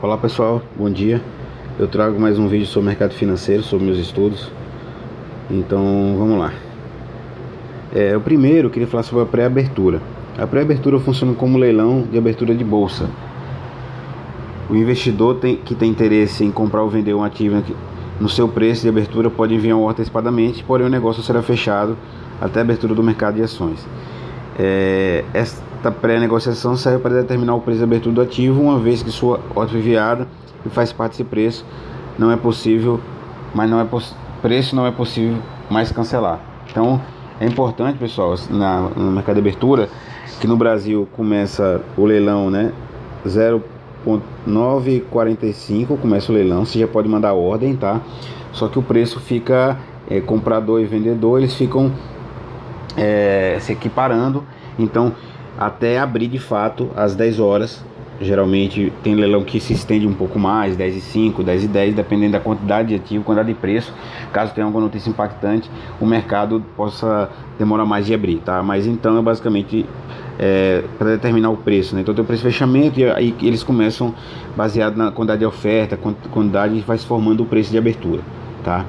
Olá pessoal, bom dia. Eu trago mais um vídeo sobre mercado financeiro, sobre meus estudos. Então vamos lá. O primeiro eu queria falar sobre a pré-abertura. A pré-abertura funciona como leilão de abertura de bolsa. O investidor que tem interesse em comprar ou vender um ativo no seu preço de abertura pode enviar uma ordem antecipadamente, porém o negócio será fechado até a abertura do mercado de ações. Esta pré-negociação serve para determinar o preço de abertura do ativo, uma vez que sua ordem foi enviada e faz parte desse preço. Não é possível, preço não é possível mais cancelar. Então é importante, pessoal, no mercado de abertura, que no Brasil começa o leilão, né, 0,945 começa o leilão, você já pode mandar a ordem, tá? Só que o preço fica, comprador e vendedor, eles ficam se equiparando. Então até abrir de fato às 10 horas, geralmente tem leilão que se estende um pouco mais, 10h05, 10h10, dependendo da quantidade de ativo, quantidade de preço. Caso tenha alguma notícia impactante, o mercado possa demorar mais de abrir, tá? Mas então é basicamente para determinar o preço, né? Então tem o preço de fechamento e aí eles começam baseado na quantidade de oferta, quantidade, vai se formando o preço de abertura, tá?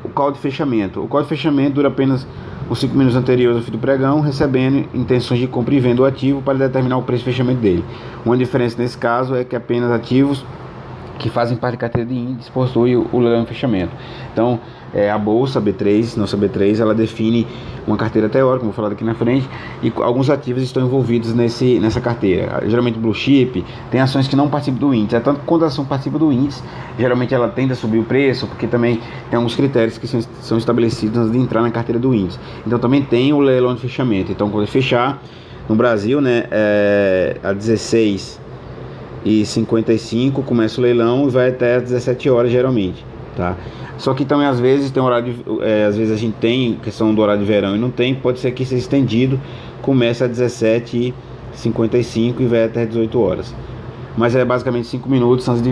O call de fechamento. O call de fechamento dura apenas os 5 minutos anteriores ao fim do pregão, recebendo intenções de compra e venda do ativo para determinar o preço de fechamento dele. Uma diferença nesse caso é que apenas ativos que fazem parte da carteira de índice possuem o leilão de fechamento. Então, a bolsa B3, nossa B3, ela define uma carteira teórica, como vou falar daqui na frente, e alguns ativos estão envolvidos nessa carteira. Geralmente blue chip, tem ações que não participam do índice. Tanto que quando a ação participa do índice, geralmente ela tende a subir o preço, porque também tem alguns critérios que são estabelecidos antes de entrar na carteira do índice. Então também tem o leilão de fechamento. Então quando fechar, no Brasil, né, a 16h55 começa o leilão e vai até às 17 horas geralmente, tá? Só que também às vezes tem horário às vezes a gente tem questão do horário de verão e não tem, pode ser que seja estendido, começa às 17h55 e vai até 18 horas. Mas é basicamente 5 minutos antes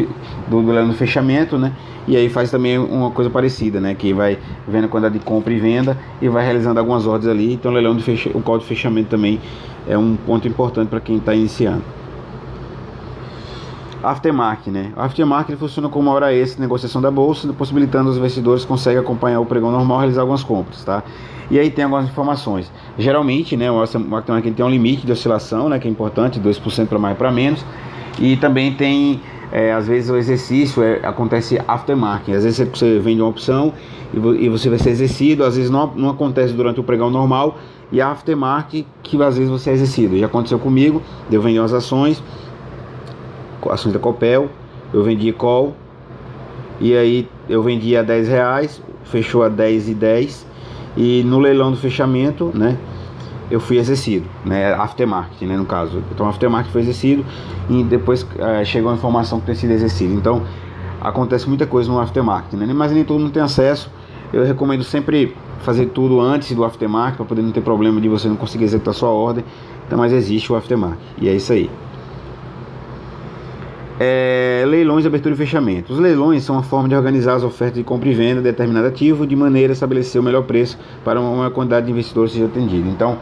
do leilão de fechamento, né? E aí faz também uma coisa parecida, né? Que vai vendo a quantidade de compra e venda e vai realizando algumas ordens ali. Então o call de fechamento também é um ponto importante para quem está iniciando. Aftermarket, né? O aftermarket funciona como uma hora extra de negociação da bolsa, possibilitando os investidores conseguem acompanhar o pregão normal e realizar algumas compras, tá? E aí tem algumas informações. Geralmente, né, o aftermarket tem um limite de oscilação, né, que é importante, 2% para mais e para menos. E também tem, às vezes o exercício acontece aftermarket. Às vezes você vende uma opção e você vai ser exercido, às vezes não acontece durante o pregão normal, e aftermarket que às vezes você é exercido. Já aconteceu comigo, eu vendi umas ações da Copel, eu vendi call, e aí eu vendi a R$10, fechou a 10,10, e no leilão do fechamento, né, eu fui exercido, né, aftermarket, né, no caso. Então aftermarket foi exercido e depois chegou a informação que tem sido exercido. Então acontece muita coisa no aftermarket, né, mas nem todo mundo tem acesso. Eu recomendo sempre fazer tudo antes do aftermarket para poder não ter problema de você não conseguir executar sua ordem. Então, mas existe o aftermarket e é isso aí. Leilões de abertura e fechamento. Os leilões são uma forma de organizar as ofertas de compra e venda de determinado ativo de maneira a estabelecer o melhor preço para uma quantidade de investidores seja atendida. Então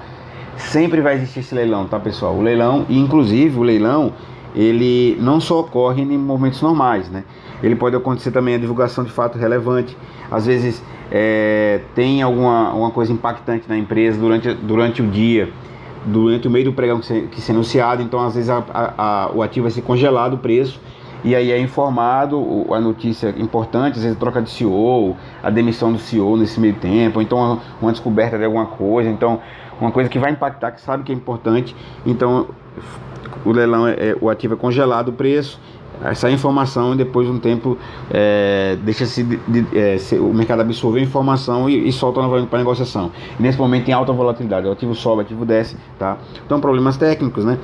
sempre vai existir esse leilão, tá, pessoal? O leilão, e inclusive o leilão, ele não só ocorre em momentos normais, né? Ele pode acontecer também a divulgação de fato relevante. Às vezes tem alguma coisa impactante na empresa durante o dia, durante o meio do pregão que se anunciado. Então às vezes o ativo vai ser congelado o preço, e aí é informado a notícia importante, às vezes troca de CEO, a demissão do CEO nesse meio tempo, então uma descoberta de alguma coisa, então uma coisa que vai impactar, que sabe que é importante. Então o leilão o ativo é congelado o preço, essa informação, e depois de um tempo deixa-se o mercado absorver a informação e solta novamente para negociação. E nesse momento tem alta volatilidade, o ativo sobe, o ativo desce, tá? Então problemas técnicos, né?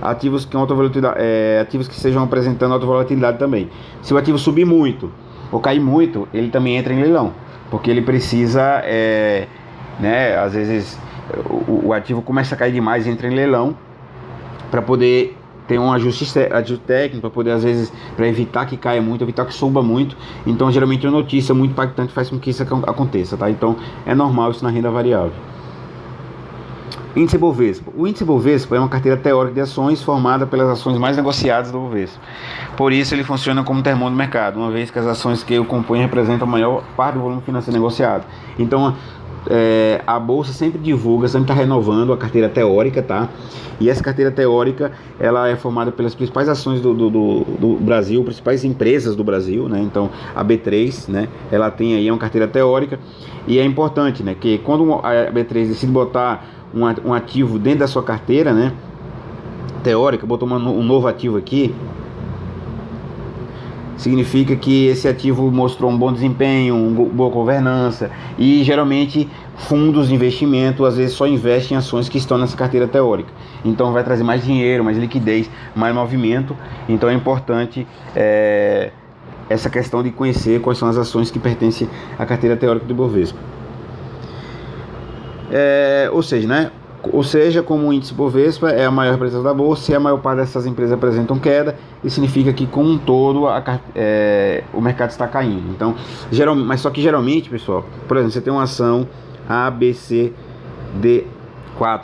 Ativos com alta volatilidade, ativos que estejam apresentando alta volatilidade também. Se o ativo subir muito ou cair muito, ele também entra em leilão, porque ele precisa, né? Às vezes o ativo começa a cair demais, entra em leilão para poder ter um ajuste técnico, para poder, às vezes, para evitar que caia muito, evitar que suba muito. Então geralmente uma notícia muito impactante faz com que isso aconteça, tá? Então é normal isso na renda variável. Índice Bovespa. O índice Bovespa é uma carteira teórica de ações formada pelas ações mais negociadas do Bovespa. Por isso ele funciona como termômetro do mercado, uma vez que as ações que o compõem representam a maior parte do volume financeiro negociado. Então a bolsa sempre divulga, sempre está renovando a carteira teórica, tá? E essa carteira teórica ela é formada pelas principais ações do Brasil, principais empresas do Brasil, né? Então a B3, né? Ela tem aí uma carteira teórica e é importante, né? Que quando a B3 decide botar um ativo dentro da sua carteira, né, teórica, botou um novo ativo aqui, significa que esse ativo mostrou um bom desempenho, boa governança, e geralmente fundos de investimento às vezes só investem em ações que estão nessa carteira teórica, então vai trazer mais dinheiro, mais liquidez, mais movimento. Então é importante essa questão de conhecer quais são as ações que pertencem à carteira teórica do Bovespa. Ou seja, como o índice Bovespa é a maior representação da bolsa, e a maior parte dessas empresas apresentam queda, isso significa que como um todo o mercado está caindo. Então, mas só que geralmente, pessoal, por exemplo, você tem uma ação ABCD4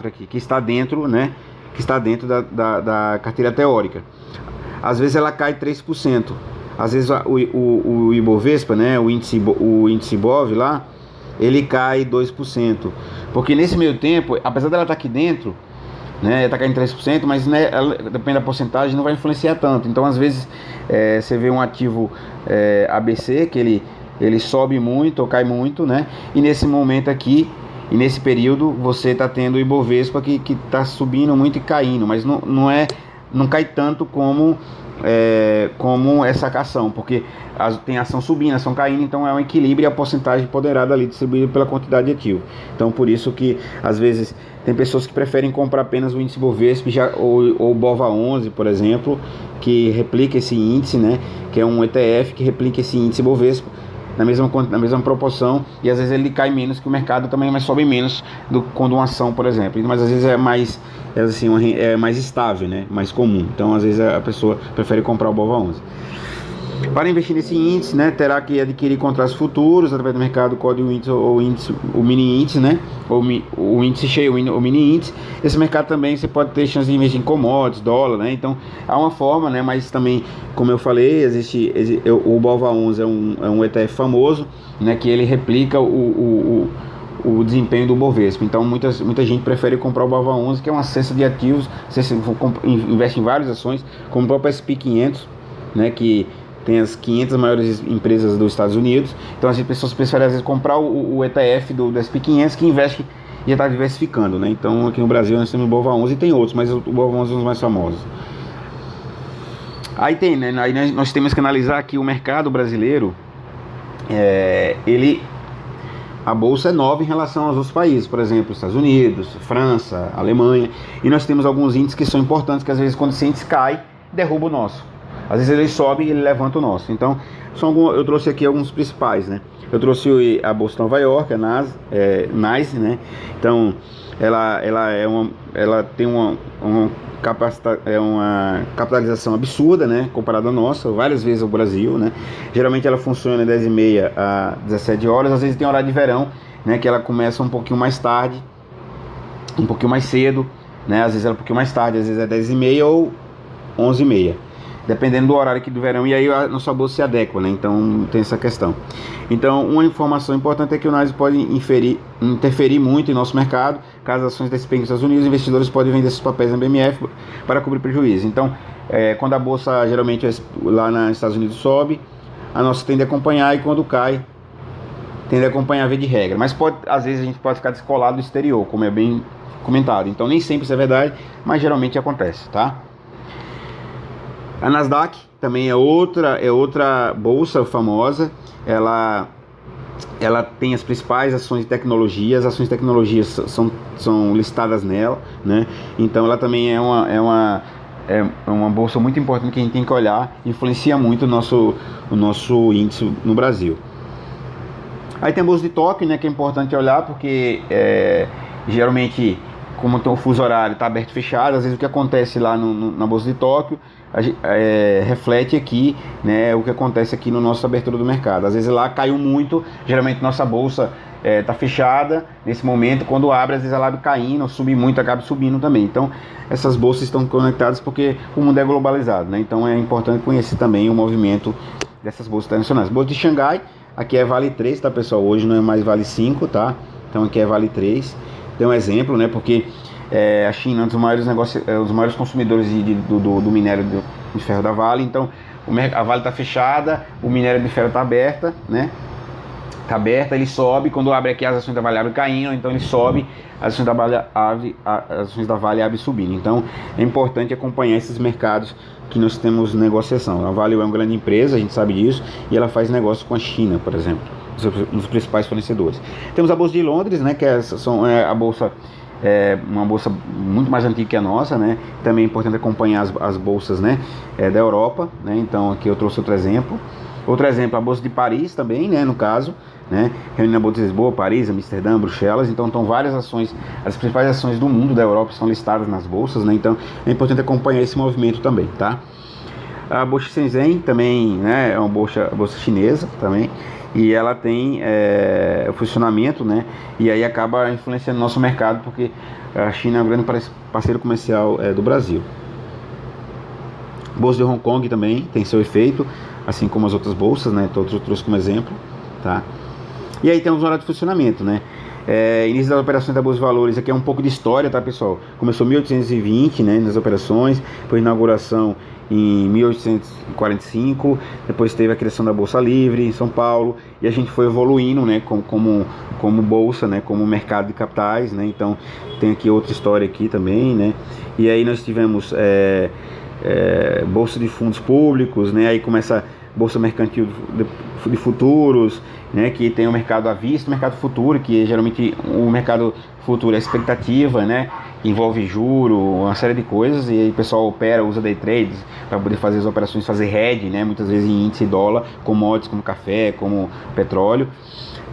aqui, que está dentro, né, da carteira teórica. Às vezes ela cai 3%, às vezes o Ibovespa, né, o índice Bov lá, ele cai 2%, porque nesse meio tempo, apesar dela estar aqui dentro, né, está caindo 3%, mas né, depende da porcentagem, não vai influenciar tanto. Então às vezes você vê um ativo ABC, que ele sobe muito ou cai muito, né, e nesse momento aqui, e nesse período, você está tendo o Ibovespa que está subindo muito e caindo, mas não cai tanto como essa ação, porque tem ação subindo, ação caindo, então é um equilíbrio e a porcentagem ponderada ali distribuída pela quantidade de ativo. Então por isso que às vezes tem pessoas que preferem comprar apenas o índice Bovespa ou o BOVA11, por exemplo, que replica esse índice, né, que é um ETF que replica esse índice Bovespa na mesma proporção, e às vezes ele cai menos que o mercado também, mas sobe menos quando uma ação, por exemplo. Mas às vezes é mais estável, né? Mais comum. Então às vezes a pessoa prefere comprar o BOVA11. Para investir nesse índice, né, terá que adquirir contratos futuros através do mercado, código índice ou o mini índice, né, ou o índice cheio, o mini índice. Esse mercado também você pode ter chance de investir em commodities, dólar, né. Então há uma forma, né, mas também, como eu falei, o BOVA11 é um ETF famoso, né, que ele replica o desempenho do Bovespa. Então muita gente prefere comprar o BOVA11, que é uma cesta de ativos. Você investe em várias ações, como o próprio SP 500, né, que tem as 500 maiores empresas dos Estados Unidos. Então as pessoas preferem às vezes comprar o ETF do SP 500, que investe e já está diversificando, né? Então aqui no Brasil nós temos o BOVA11 e tem outros, mas o BOVA11 é um dos mais famosos. Aí nós temos que analisar aqui o mercado brasileiro. A bolsa é nova em relação aos outros países, por exemplo, Estados Unidos, França, Alemanha, e nós temos alguns índices que são importantes, que às vezes quando esse índice cai, derruba o nosso. Às vezes ele sobe e ele levanta o nosso. Então, eu trouxe aqui alguns principais, né? Eu trouxe a Bolsa de Nova York, a NYSE, né? Então, ela tem uma capitalização absurda, né? Comparada à nossa, várias vezes o Brasil, né? Geralmente ela funciona das 10h30 a 17 horas. Às vezes tem horário de verão, né? Que ela começa um pouquinho mais tarde, um pouquinho mais cedo, né? Às vezes ela é um pouquinho mais tarde, às vezes é 10h30 ou 11h30. Dependendo do horário aqui do verão, e aí a nossa bolsa se adequa, né? Então tem essa questão. Então uma informação importante é que o NYSE pode interferir muito em nosso mercado. Caso as ações despenquem nos Estados Unidos, investidores podem vender esses papéis na BMF para cobrir prejuízo. Então quando a bolsa geralmente lá nos Estados Unidos sobe, a nossa tende a acompanhar, e quando cai, tende a acompanhar a via de regra. Mas às vezes a gente pode ficar descolado do exterior, como é bem comentado. Então nem sempre isso é verdade, mas geralmente acontece, tá? A Nasdaq também é outra bolsa famosa. Ela tem as principais ações de tecnologia. As ações de tecnologia são listadas nela, né? Então ela também é uma bolsa muito importante que a gente tem que olhar. Influencia muito o nosso índice no Brasil. Aí tem a bolsa de Tóquio, né, que é importante olhar, porque geralmente, como o fuso horário está aberto e fechado, às vezes o que acontece lá na bolsa de Tóquio, reflete aqui, né, o que acontece aqui no nosso abertura do mercado. Às vezes lá caiu muito, geralmente nossa bolsa está fechada nesse momento, quando abre, às vezes ela abre caindo, subir muito, acaba subindo também. Então essas bolsas estão conectadas porque o mundo é globalizado, né? Então é importante conhecer também o movimento dessas bolsas internacionais. Bolsa de Xangai, aqui é Vale 3, tá, pessoal? Hoje não é mais Vale 5, tá? Então aqui é Vale 3. Tem um exemplo, né? Porque a China é um dos maiores os maiores consumidores do minério de ferro da Vale. Então a Vale está fechada, o minério de ferro está aberta, né? Está aberta, ele sobe. Quando abre aqui, as ações da Vale abrem caindo, então ele sobe, as ações da Vale abrem subindo. Então é importante acompanhar esses mercados que nós temos negociação. A Vale é uma grande empresa, a gente sabe disso, e ela faz negócio com a China, por exemplo, um dos principais fornecedores. Temos a Bolsa de Londres, né, que a bolsa uma bolsa muito mais antiga que a nossa, né? Também é importante acompanhar as bolsas, né, da Europa, né? Então aqui eu trouxe outro exemplo. Outro exemplo, a Bolsa de Paris também, né, no caso, né, reunindo a Bolsa de Lisboa, Paris, Amsterdã, Bruxelas. Então estão várias ações, as principais ações do mundo da Europa estão listadas nas bolsas, né? Então é importante acompanhar esse movimento também, tá? A Bolsa Shenzhen também, né, é uma bolsa chinesa também, e ela tem o funcionamento, né, e aí acaba influenciando o nosso mercado, porque a China é um grande parceiro comercial do Brasil. Bolsa de Hong Kong também tem seu efeito, assim como as outras bolsas, né, eu trouxe como exemplo, tá? E aí temos o horário de funcionamento, né? Início das operações da Bolsa de Valores, aqui é um pouco de história, tá, pessoal? Começou em 1820, né, nas operações, depois inauguração em 1845, depois teve a criação da Bolsa Livre em São Paulo, e a gente foi evoluindo, né, como bolsa, né, como mercado de capitais, né? Então tem aqui outra história aqui também, né? E aí nós tivemos bolsa de fundos públicos, né? Aí começa bolsa mercantil de futuros, né, que tem o mercado à vista, o mercado futuro, que geralmente o mercado futuro é expectativa, né, envolve juro, uma série de coisas, e aí o pessoal opera, usa day trades para poder fazer as operações, fazer hedge, né, muitas vezes em índice dólar, commodities como café, como petróleo.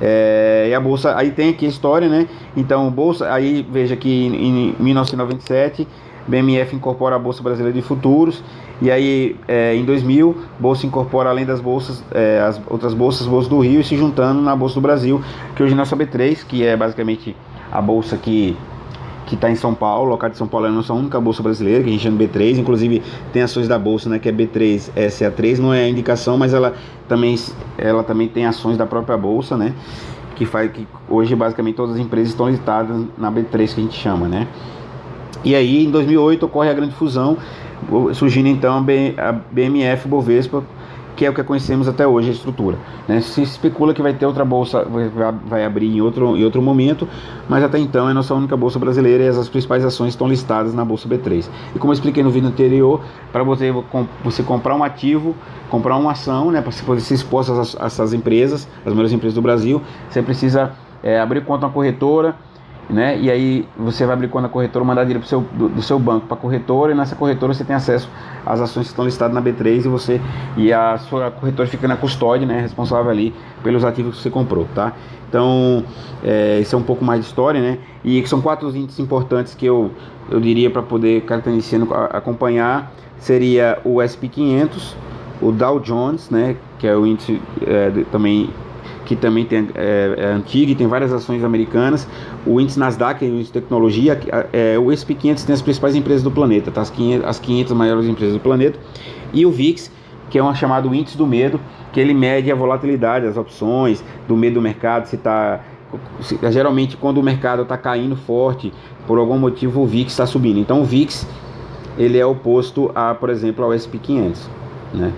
E a bolsa, aí tem aqui a história, né? Então bolsa, aí veja que em 1997 BMF incorpora a Bolsa Brasileira de Futuros, e aí em 2000 Bolsa incorpora, além das bolsas, as outras bolsas, Bolsa do Rio, e se juntando na Bolsa do Brasil, que hoje é a nossa B3, que é basicamente a bolsa que está em São Paulo, local de São Paulo, é a nossa única bolsa brasileira, que a gente chama de B3, inclusive tem ações da bolsa, né, que é B3, SA3, não é a indicação, mas ela também tem ações da própria bolsa, né, que faz que hoje basicamente todas as empresas estão listadas na B3, que a gente chama, né. E aí em 2008 ocorre a grande fusão, surgindo então a BMF Bovespa, que é o que conhecemos até hoje, a estrutura, né? Se especula que vai ter outra bolsa, vai abrir em outro momento, mas até então é a nossa única bolsa brasileira, e as principais ações estão listadas na Bolsa B3. E como eu expliquei no vídeo anterior, para você comprar um ativo, comprar uma ação, né, para você poder se expor a essas empresas, as maiores empresas do Brasil, você precisa abrir conta na corretora, né? E aí você vai abrir conta na corretora, mandar dinheiro do seu banco para a corretora, e nessa corretora você tem acesso às ações que estão listadas na B3, e a sua corretora fica na custódia, né, responsável ali pelos ativos que você comprou, tá? Então esse é um pouco mais de história, né? E são 4 índices importantes que eu diria para poder, cara que está iniciando, acompanhar. Seria o S&P 500, o Dow Jones, né, que é o índice que também tem, é antigo e tem várias ações americanas. O índice Nasdaq, o índice de tecnologia, o S&P 500 tem as principais empresas do planeta, tá? As 500 maiores empresas do planeta. E o VIX, que é um chamado índice do medo, que ele mede a volatilidade, as opções, do medo do mercado, geralmente quando o mercado está caindo forte, por algum motivo o VIX está subindo. Então o VIX, ele é oposto por exemplo, ao S&P 500, né?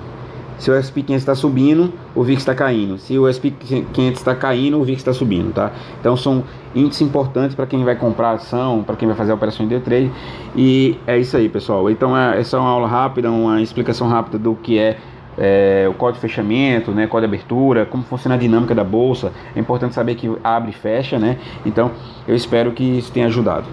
Se o S&P 500 está subindo, o VIX está caindo. Se o S&P 500 está caindo, o VIX está subindo, tá? Então são índices importantes para quem vai comprar ação, para quem vai fazer a operação de day trade. E é isso aí, pessoal. Então essa é uma aula rápida, uma explicação rápida do que é o código de fechamento, né, código de abertura, como funciona a dinâmica da bolsa. É importante saber que abre e fecha, né? Então eu espero que isso tenha ajudado.